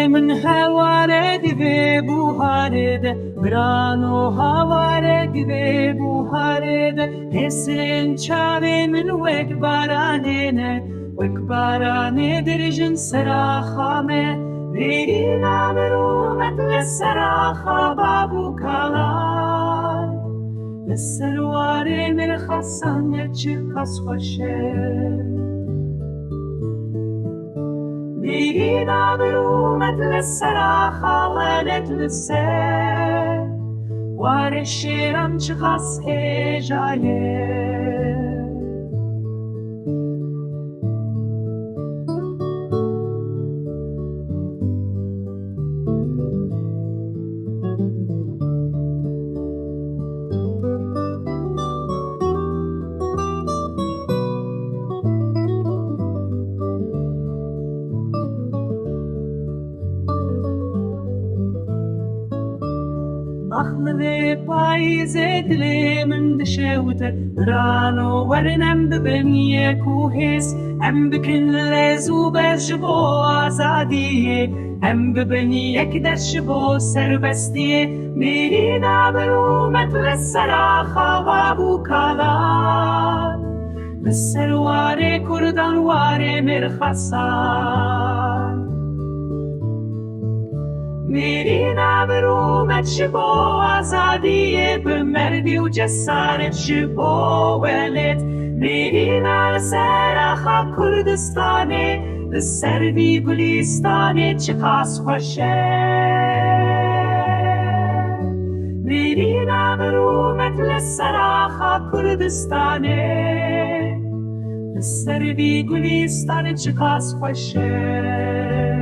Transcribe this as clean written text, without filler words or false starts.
من هوارد به بوهارد برانو هوارد به بوهارد حسن چاوی من وک بارانه وک بارانه درجن سراخامه وینا مرومت لسراخا بابو کالان لسروار من خسان چه قص خوشه وینا مرومت لسراخا ولت لسه وار شیرم چه قص هجایه أخذ بايز دلي من دشوت رانو ورنم ببني كوهس أم بكن لزو بشبو آزادي أم ببني يكدش بو سربستي مينا برومت للسراخة وابو كالان للسروار كردان وار مرخصان میرینا برومت شبو آزادی بمردی و جسارت شبو ولد میرینا لسراخا کردستانه لسربی گلیستانه چه قاس خوشه میرینا برومت لسراخا کردستانه لسربی گلیستانه چه قاس خوشه